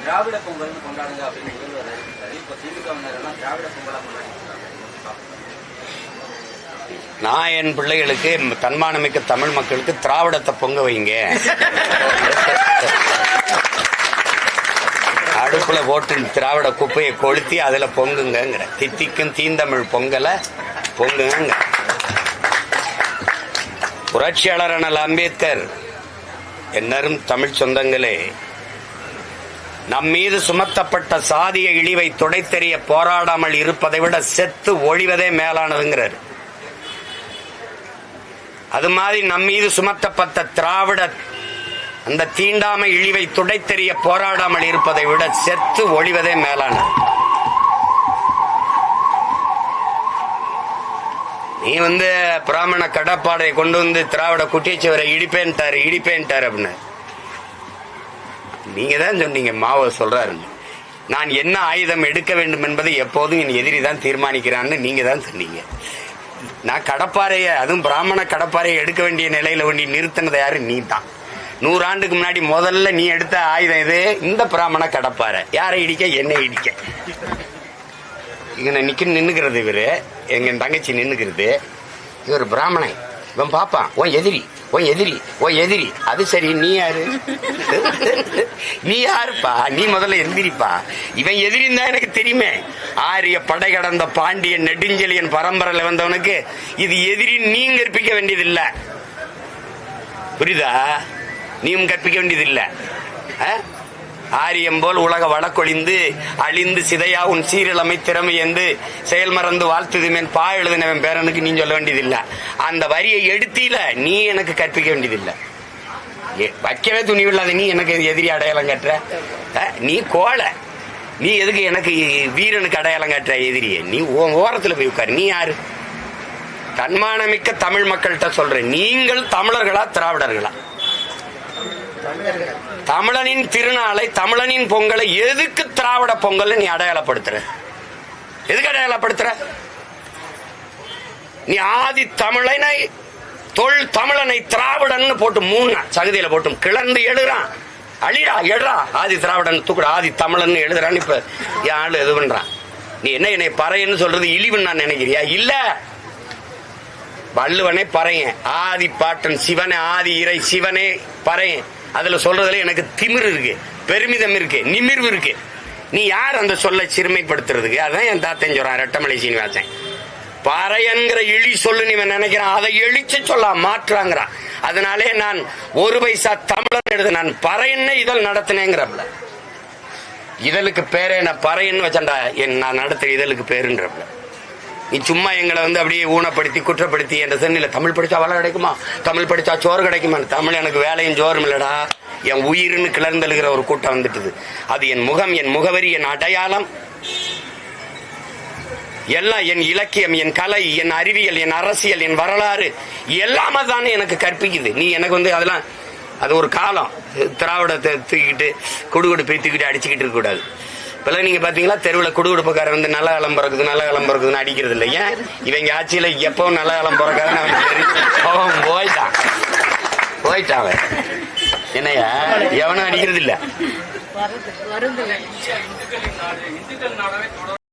திராவிட பொங்கல்னு கொண்டாடுங்க அப்படின்னு முதல்வர் இப்ப திமுகவினர் எல்லாம் திராவிட பொங்கலா கொண்டாடிட்டு நான் என் பிள்ளைகளுக்கு தன்மானமிக்க தமிழ் மக்களுக்கு திராவிடத்தை பொங்க வைங்க, அடுப்புல போட்டு திராவிட குப்பையை கொளுத்தி அதுல பொங்குங்கிற தித்திக்கும் தீந்தமிழ் பொங்கலை பொங்குங்க. புரட்சியாளர் அண்ணல் அம்பேத்கர், என்னரும் தமிழ் சொந்தங்களே, நம் மீது சுமத்தப்பட்ட சாதிய இழிவை துடைத்தெறிய போராடாமல் இருப்பதை விட செத்து ஒழிவதே மேலானதுங்கிறார். அது மாதிரி நம் மீது சுமத்தப்பட்ட திராவிட அந்த தீண்டாமை இழிவை துடைத்தெறிய போராடாமல் இருப்பதை விட செத்து ஒழிவதே மேலானது. நீ பிராமண கடப்பாடை கொண்டு வந்து திராவிட குட்டியச்சவரை இடிப்பேன்ட்டாரு அப்படின்னு நீங்க தான் சொன்னீங்க. மாவோ சொல்றாரு, நான் என்ன ஆயுதம் எடுக்க வேண்டும் என்பதை எப்போதும் என் எதிரி தான் தீர்மானிக்கிறான்னு நீங்க தான் சொன்னீங்க. நான் கடப்பாறைய, அதுவும் பிராமண கடப்பாறையை எடுக்க வேண்டிய நிலையில ஒண்டி நிறுத்தினது யாரு? நீ தான். 100 ஆண்டுக்கு முன்னாடி முதல்ல நீ எடுத்த ஆயுதம் இது இந்த பிராமண கடப்பாறை. யாரை இடிக்க? என்னை இடிக்க. இங்க நின்னுக்கிறது இவரு, எங்க தங்கச்சி நின்னுக்கிறது. இவர் பிராமணன், இவன் பாப்பான் உன் எதிரி உன் எதிரி உன் எதிரி. அது சரி, நீ யாரு? நீ யாருப்பா? நீ முதல்ல எந்திரிப்பா. இவன் எதிரின்னு தான் எனக்கு தெரியுமே. ஆரிய படை கடந்த பாண்டியன் நெடுஞ்செழியன் பரம்பரையில வந்தவனுக்கு இது எதிரி நீங்க கற்பிக்க வேண்டியதில்லை. புரியுதா? நீயும் கற்பிக்க வேண்டியதில்லை. ஆரியம் போல் உலக வழக்கொழிந்து அழிந்து சிதையா உன் சீரழமை திறமை என்று செயல் மறந்து வாழ்த்துதுமேன் பா எழுதினவன் பேரனுக்கு நீ சொல்ல வேண்டியதில்லை. அந்த வரியை எடுத்தீல நீ எனக்கு கற்பிக்க வேண்டியதில்லை. வைக்கவே துணிவில்லாத நீ எனக்கு எதிரி அடையாளம் கட்டுற. நீ கோலை, நீ எதுக்கு எனக்கு வீரனுக்கு அடையாளம் கட்டுற எதிரியே? நீ ஓரத்துல போய் உட்காரு. நீ யாரு? தன்மானமிக்க தமிழ் மக்கள்கிட்ட சொல்றேன், நீங்கள் தமிழர்களா திராவிடர்களா? தமிழனின் திருநாளை, தமிழனின் பொங்கலை எதுக்கு திராவிட பொங்கல் நீ அடையாளப்படுத்துற? எதுக்கு அடையாளப்படுத்துற? நீ ஆதி தமிழனை தொல் தமிழனை திராவிடன் போட்டு 3 சகதியில போட்டு கிளர்ந்து எழுறான். அழிடா எழுறா, ஆதி திராவிடன் தூக்குடா, ஆதி தமிழன் எழுதுறான்னு இப்ப யாரு இது பண்றான். நீ என்னை பறையன்னு சொல்றது இழிவுன்னு நான் நினைக்கிறியா? இல்ல, வள்ளுவனே பறையன், ஆதி பாட்டன் சிவனே, ஆதி இறை சிவனே பறையன். அதுல சொல்றதுல எனக்கு திமிர் இருக்கு, பெருமிதம் இருக்கு, நிமிர்வு இருக்கு. நீ யார் அந்த சொல்ல சிறுமைப்படுத்துறதுக்கு? அதான் என் தாத்தன் சொல்றான், ரெட்டமலை சீனிவாசன். பறையன்கிற இழி சொல்லு நீ நினைக்கிறான், அதை எழிச்சு சொல்ல மாற்றாங்கிறான். அதனாலே நான் 1 பைசா தமிழன் எடுத்து நான் பறையன்னு இதழ் நடத்தினேங்கிறப்பல. இதழுக்கு பேரே நான் பறையன்னு வச்சேன்டா, நான் நடத்துற இதழுக்கு பேருன்றப்பல. நீ சும்மா எங்களை அப்படியே ஊனப்படுத்தி குற்றப்படுத்தி என்ற சென்னையில தமிழ் படிச்சா வளம் கிடைக்குமா, தமிழ் படிச்சா சோறு கிடைக்குமா? தமிழ் எனக்கு வேலையும் சோறும் இல்லடா, என் உயிர்னு கிளர்ந்தெழுகிற ஒரு கூட்டம் வந்துட்டுது. அது என் முகம், என் முகவரி, என் அடையாளம், எல்லாம் என் இலக்கியம், என் கலை, என் அறிவியல், என் அரசியல், என் வரலாறு எல்லாமே தானே எனக்கு கற்பிக்குது. நீ எனக்கு அதெல்லாம் அது ஒரு காலம். திராவிடத்தை தூக்கிட்டு குடுகுடு போய் தூக்கிட்டு அடிச்சுக்கிட்டு இருக்க கூடாது. இப்பெல்லாம் நீங்க பாத்தீங்களா, தெருவில் குடுகுடுப்புக்காரன் நல்ல காலம் பிறக்குதுன்னு அடிக்கிறது இல்லை. ஏன்? இவங்க ஆட்சியில எப்பவும் நல்ல காலம் பிறக்காதுன்னு அவன் போயிட்டான். என்னையா எவனும் அடிக்கிறது இல்ல.